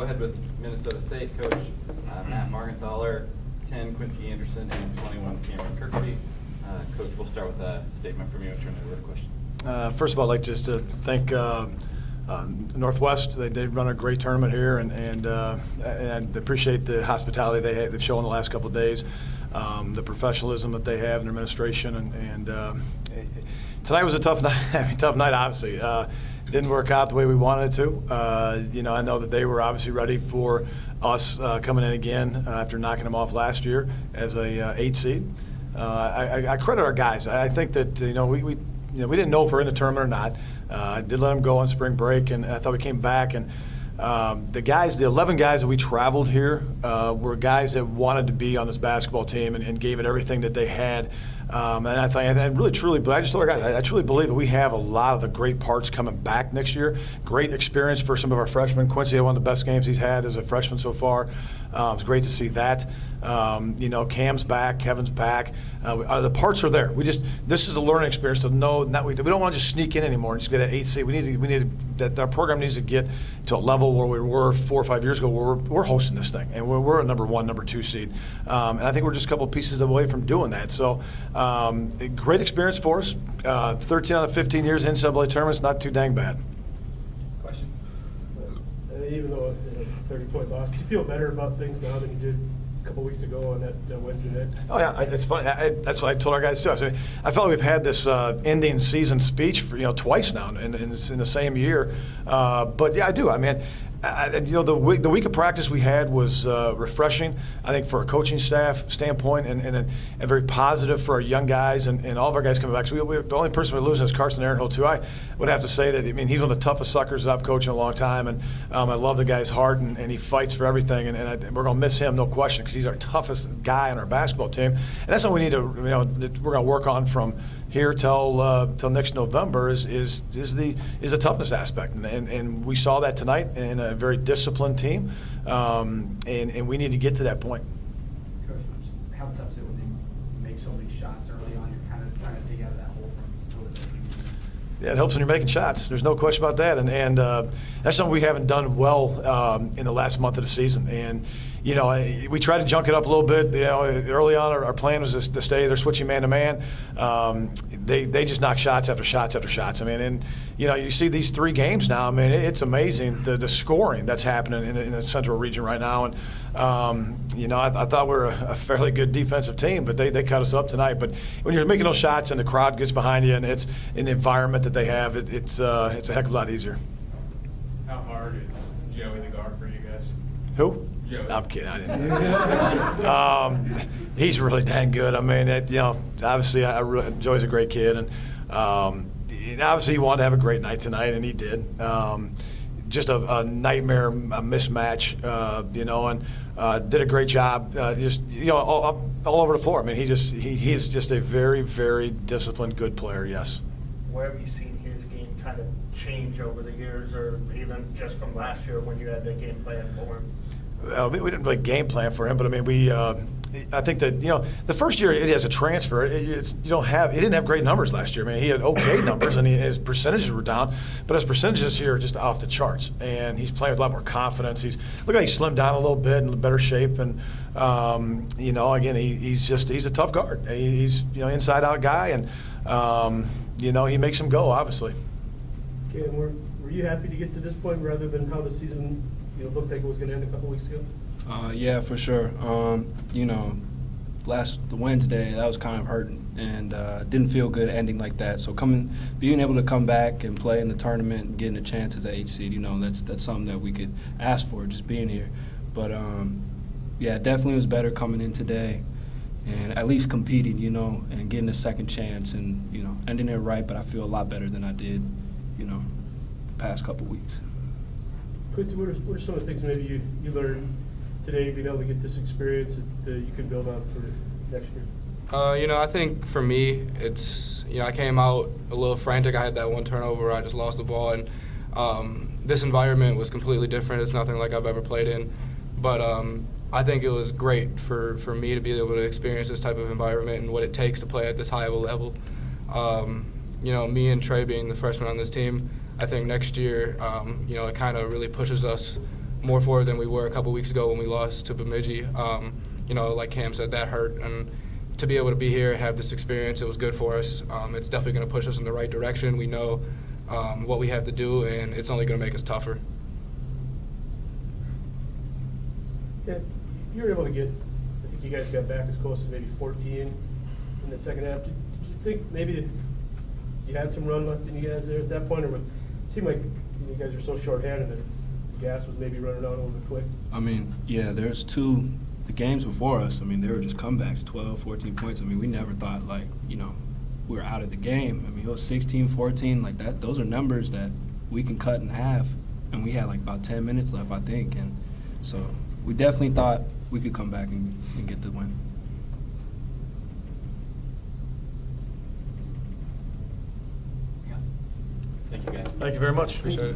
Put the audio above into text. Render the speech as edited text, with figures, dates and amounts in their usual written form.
go ahead with Minnesota State coach Matt Margenthaler, 10 Quincy Anderson, and 21 Cameron Kirksey. Coach, we'll start with a statement from you and turn it over to questions. First of all, I'd like just to thank Northwest. They've run a great tournament here, and I appreciate the hospitality they've shown the last couple of days, the professionalism that they have in their administration, and tonight was a tough night. Tough night, obviously. Didn't work out the way we wanted it to. I know that they were obviously ready for us coming in again after knocking them off last year as a 8 seed. I credit our guys. I think that we didn't know if we're in the tournament or not. I did let them go on spring break, and I thought we came back. And the 11 guys that we traveled here were guys that wanted to be on this basketball team and gave it everything that they had. And I really, truly, I just told our guys, I truly believe that we have a lot of the great parts coming back next year. Great experience for some of our freshmen. Quincy had one of the best games he's had as a freshman so far. It's great to see that. Cam's back, Kevin's back. The parts are there. This is a learning experience to know. We don't want to just sneak in anymore and just get an 8 seed. We need that our program needs to get to a level where we were 4 or 5 years ago, where we're hosting this thing and we're a number 1, number 2 seed. And I think we're just a couple of pieces away from doing that. So, a great experience for us. 13 out of 15 years in NCAA tournaments, not too dang bad. Question? Even though 30-point loss, do you feel better about things now than you did a couple weeks ago on that Wednesday night? Oh yeah, it's funny. That's what I told our guys too. I felt like we've had this ending season speech for twice now, in the same year. But yeah, I do. I mean, the week of practice we had was refreshing, I think, for a coaching staff standpoint, and very positive for our young guys and all of our guys coming back. So the only person we're losing is Carson Aaronhill too. I would have to say that, he's one of the toughest suckers that I've coached in a long time, and I love the guy's heart, and he fights for everything, and we're going to miss him, no question, because he's our toughest guy on our basketball team. And that's what we need to, we're going to work on from here till next November is the toughness aspect, and we saw that tonight in a very disciplined team, and we need to get to that point. Coach, how tough is it when you make so many shots early on? You're kind of trying to dig out of that hole from. Yeah, it helps when you're making shots. There's no question about that, and that's something we haven't done well in the last month of the season. And we tried to junk it up a little bit. Early on, our plan was to stay. They're switching man to man. They just knock shots after shots after shots. And you see these 3 games now. It's amazing the scoring that's happening in the Central region right now. And I thought we were a fairly good defensive team, but they cut us up tonight. But when you're making those shots and the crowd gets behind you, and it's in the environment that they have, it's a heck of a lot easier. How hard is Joey the guard for you guys? Who? Joey. I'm kidding. I didn't. He's really dang good. Obviously, Joey's a great kid, and obviously he wanted to have a great night tonight, and he did. Just a nightmare mismatch, and did a great job. All over the floor. He is just a very, very disciplined, good player. Yes. Where have you seen his game kind of change over the years, or even just from last year when you had the game plan for him? We didn't really game plan for him, but I think that the first year it has a transfer. He didn't have great numbers last year. He had okay numbers, and his percentages were down, but his percentages here are just off the charts. And he's playing with a lot more confidence. He slimmed down a little bit, in better shape, and again he's a tough guard. He's inside out guy, and he makes him go, obviously. Okay, and were you happy to get to this point rather than how the season looked like it was going to end a couple weeks ago? Yeah, for sure. The Wednesday, that was kind of hurting, and didn't feel good ending like that. So being able to come back and play in the tournament and getting a chance as an 8 seed, that's something that we could ask for, just being here. But yeah, it definitely was better coming in today, and at least competing, and getting a second chance, and ending it right. But I feel a lot better than I did, the past couple weeks. Quincy, what are some of the things maybe you learned today, being able to get this experience that you can build on for next year? I think for me, it's, I came out a little frantic. I had that one turnover where I just lost the ball, and this environment was completely different. It's nothing like I've ever played in. But I think it was great for me to be able to experience this type of environment and what it takes to play at this high of a level. Me and Trey being the freshmen on this team, I think next year, it kind of really pushes us more forward than we were a couple weeks ago when we lost to Bemidji. You know, like Cam said, that hurt, and to be able to be here and have this experience, it was good for us. It's definitely going to push us in the right direction. We know what we have to do, and it's only going to make us tougher. Yeah, you were able to get, I think you guys got back as close as maybe 14 in the second half. Did you think maybe that you had some run left in you guys there at that point, or it seemed like you guys were so shorthanded that the gas was maybe running out a little bit quick? I mean, yeah, there's the games before us, I mean, they were just comebacks, 12, 14 points. I mean, we never thought, like, you know, we were out of the game. I mean, it was 16, 14, like that. Those are numbers that we can cut in half, and we had like about 10 minutes left, I think. And so we definitely thought we could come back and get the win. Thank you, guys. Thank you very much. Appreciate it.